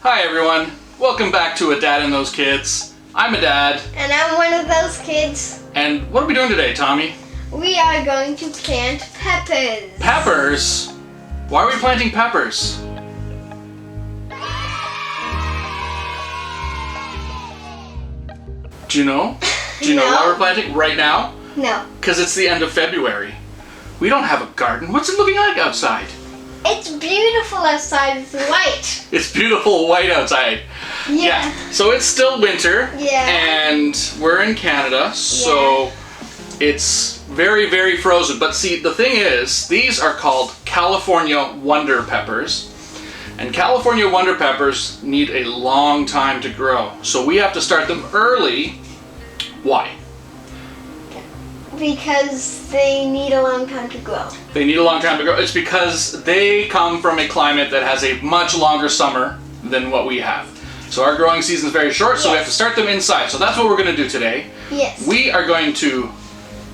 Hi everyone, welcome back to A Dad and Those Kids. I'm a dad. And I'm one of those kids. And what are we doing today, Tommy? We are going to plant peppers. Peppers? Why are we planting peppers? Do you know? Do you know why we're planting right now? No. Because it's the end of February. We don't have a garden. What's it looking like outside? It's beautiful outside. It's white. It's beautiful white outside. Yeah. So it's still winter. Yeah. And we're in Canada, so it's very, very frozen. But see, the thing is, these are called California Wonder Peppers. And California Wonder Peppers need a long time to grow. So we have to start them early. Why? Because they need a long time to grow. They need a long time to grow. It's because they come from a climate that has a much longer summer than what we have. So our growing season is very short, so we have to start them inside. So that's what we're going to do today. Yes. We are going to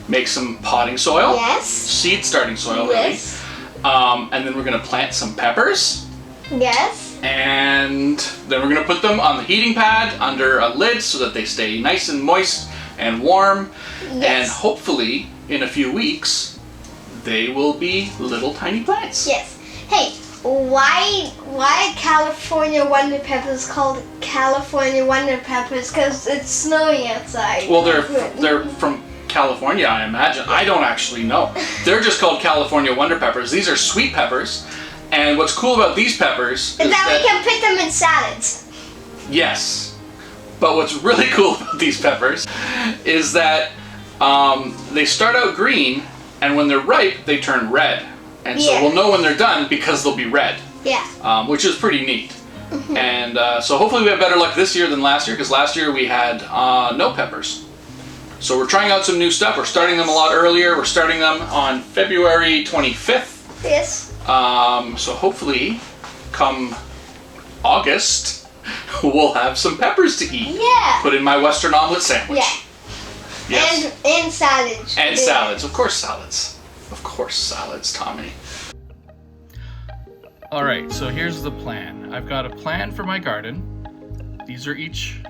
make some potting soil. Yes. Seed starting soil, Yes. really. And then we're going to plant some peppers. Yes. And then we're going to put them on the heating pad under a lid so that they stay nice and moist and warm. Yes. And hopefully, in a few weeks, they will be little tiny plants. Yes. Hey, why California Wonder Peppers called California Wonder Peppers? Because it's snowing outside. Well, they're from California, I imagine. I don't actually know. They're just called California Wonder Peppers. These are sweet peppers. And what's cool about these peppers is that we can put them in salads. Yes. But what's really cool about these peppers is that they start out green, and when they're ripe, they turn red. And so we'll know when they're done because they'll be red. Yeah. Which is pretty neat. And so hopefully we have better luck this year than last year, because last year we had no peppers. So we're trying out some new stuff. We're starting them a lot earlier. We're starting them on February 25th. Yes. So hopefully, come August, we'll have some peppers to eat. Yeah. Put in my Western omelet sandwich. Yeah. Yes. And salads. And salads. Of course salads. Of course salads, Tommy. Alright, so here's the plan. I've got a plan for my garden. These are each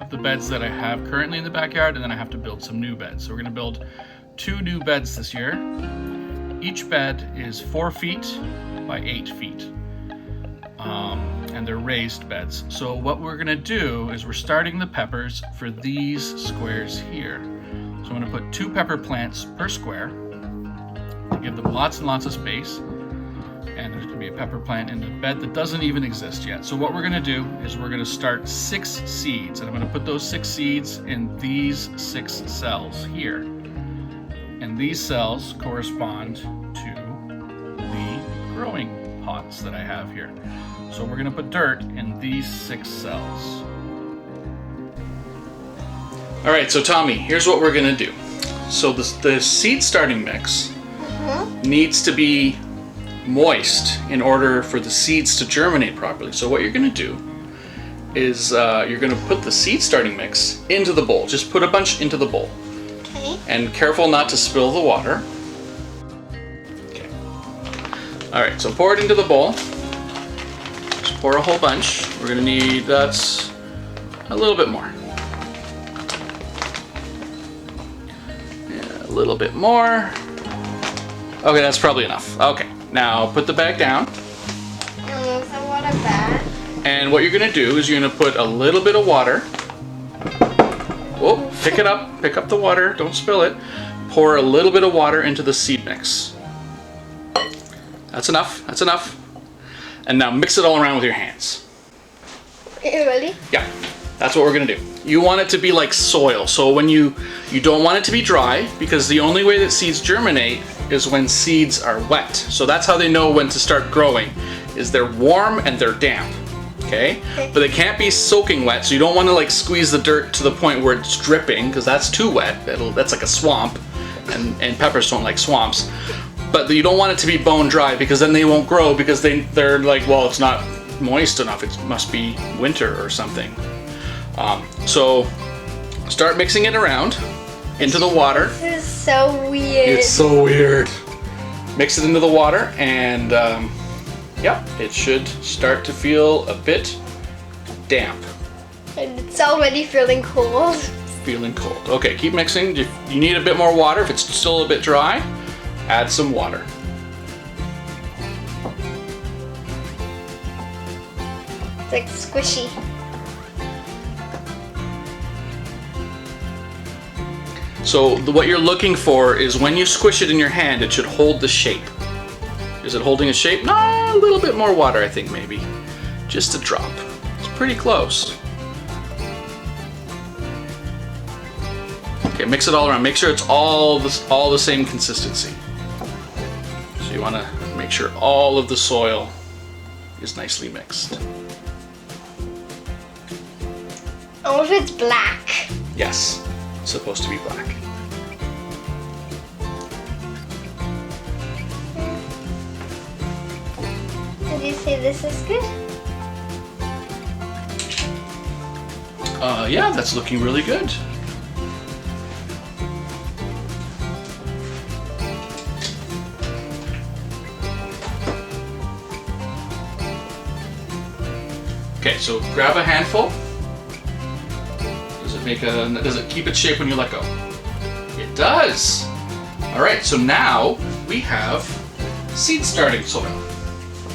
of the beds that I have currently in the backyard, and then I have to build some new beds. So we're going to build 2 new beds this year. Each bed is 4 feet by 8 feet. And they're raised beds. So what we're gonna do is we're starting the peppers for these squares here. So I'm gonna put 2 pepper plants per square to give them lots and lots of space. And there's gonna be a pepper plant in the bed that doesn't even exist yet. So what we're gonna do is we're gonna start 6 seeds, and I'm gonna put those 6 seeds in these 6 cells here. And these cells correspond to the growing pots that I have here. So we're going to put dirt in these 6 cells. All right, so Tommy, here's what we're going to do. So the seed starting mix needs to be moist in order for the seeds to germinate properly. So what you're going to do is you're going to put the seed starting mix into the bowl. Just put a bunch into the bowl. Okay. And careful not to spill the water. Okay. All right, so pour it into the bowl. Just pour a whole bunch. We're gonna need, that's a little bit more. Yeah, a little bit more. Okay, that's probably enough. Okay, now put the bag down. And move the water back. And what you're gonna do is you're gonna put a little bit of water. Whoa, pick it up, pick up the water, don't spill it. Pour a little bit of water into the seed mix. That's enough, that's enough. And now mix it all around with your hands. Really? Yeah, that's what we're gonna do. You want it to be like soil. So when you don't want it to be dry, because the only way that seeds germinate is when seeds are wet. So that's how they know when to start growing, is they're warm and they're damp. Okay? But they can't be soaking wet, so you don't want to like squeeze the dirt to the point where it's dripping, because that's too wet. That's like a swamp, and peppers don't like swamps. But you don't want it to be bone dry, because then they won't grow, because they're like, well, it's not moist enough. It must be winter or something. So start mixing it around into the water. This is so weird. It's so weird. Mix it into the water, and yeah, it should start to feel a bit damp. And it's already feeling cold. Feeling cold. Okay, keep mixing. If you need a bit more water, if it's still a bit dry, add some water. It's like squishy. So what you're looking for is when you squish it in your hand, it should hold the shape. Is it holding a shape? No, a little bit more water, I think maybe. Just a drop. It's pretty close. Okay, mix it all around. Make sure it's all the same consistency. So you want to make sure all of the soil is nicely mixed. Oh, if it's black. Yes, it's supposed to be black. Did you say this is good? Yeah, that's looking really good. Okay, so grab a handful. Does it keep its shape when you let go? It does. All right, so now we have seed starting soil.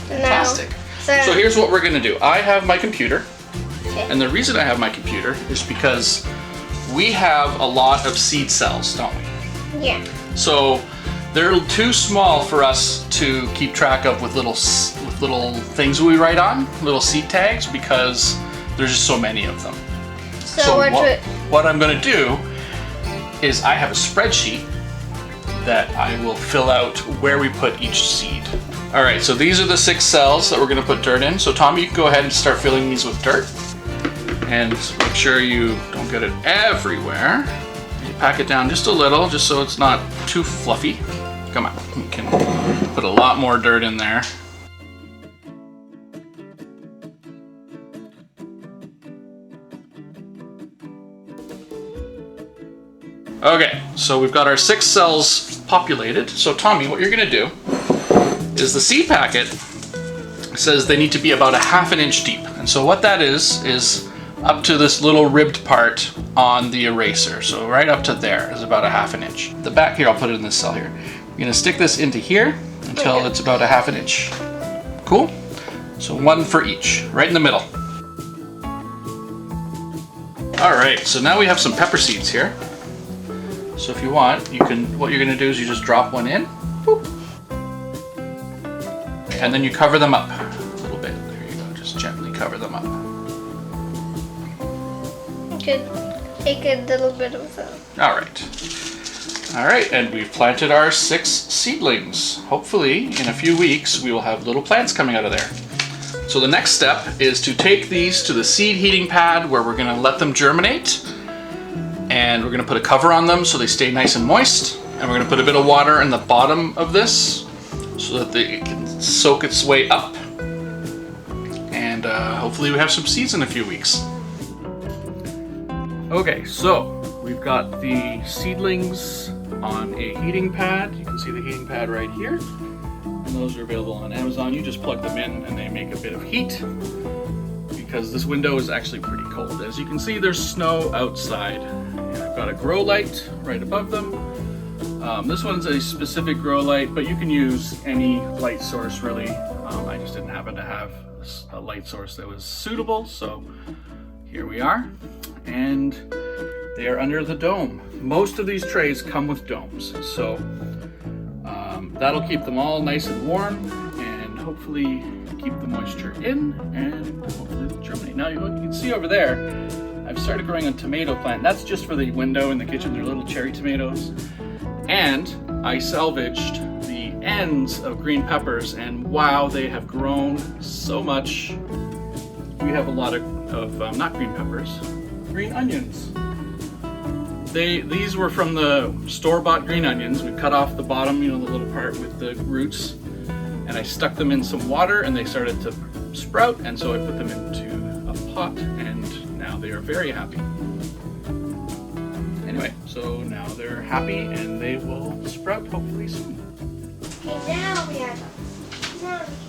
Fantastic. So here's what we're gonna do. I have my computer, and the reason I have my computer is because we have a lot of seed cells, don't we? Yeah. So they're too small for us to keep track of with little things we write on, little seed tags, because there's just so many of them. So what I'm going to do is I have a spreadsheet that I will fill out where we put each seed. All right, so these are the 6 cells that we're going to put dirt in. So Tommy, you can go ahead and start filling these with dirt. And make sure you don't get it everywhere. You pack it down just a little, just so it's not too fluffy. Come on, we can put a lot more dirt in there. Okay, so we've got our 6 cells populated. So Tommy, what you're gonna do is the seed packet says they need to be about a ½ inch deep. And so what that is up to this little ribbed part on the eraser. So right up to there is about a ½ inch. The back here, I'll put it in this cell here. You're gonna stick this into here until it's about a ½ inch. Cool? So 1 for each, right in the middle. All right, so now we have some pepper seeds here. So if you want, what you're gonna do is you just drop one in, boop, and then you cover them up a little bit. There you go, just gently cover them up. Could take a little bit of them. All right, and we've planted our 6 seedlings. Hopefully, in a few weeks, we will have little plants coming out of there. So the next step is to take these to the seed heating pad where we're gonna let them germinate. And we're gonna put a cover on them so they stay nice and moist. And we're gonna put a bit of water in the bottom of this so that it can soak its way up. And hopefully we have some seeds in a few weeks. Okay, so we've got the seedlings on a heating pad. You can see the heating pad right here. And those are available on Amazon. You just plug them in and they make a bit of heat, because this window is actually pretty cold. As you can see, there's snow outside. And I've got a grow light right above them. This one's a specific grow light, but you can use any light source really. I just didn't happen to have a light source that was suitable, so here we are. And they are under the dome. Most of these trays come with domes, so that'll keep them all nice and warm and hopefully keep the moisture in and hopefully germinate. Now you can see over there, I've started growing a tomato plant. That's just for the window in the kitchen. They're little cherry tomatoes. And I salvaged the ends of green peppers, and wow, they have grown so much. We have a lot of not green peppers, green onions. These were from the store-bought green onions. We cut off the bottom, the little part with the roots, and I stuck them in some water and they started to sprout, and so I put them into a pot and now they are very happy. Anyway, so now they're happy and they will sprout hopefully soon. Okay, now we have them. Now we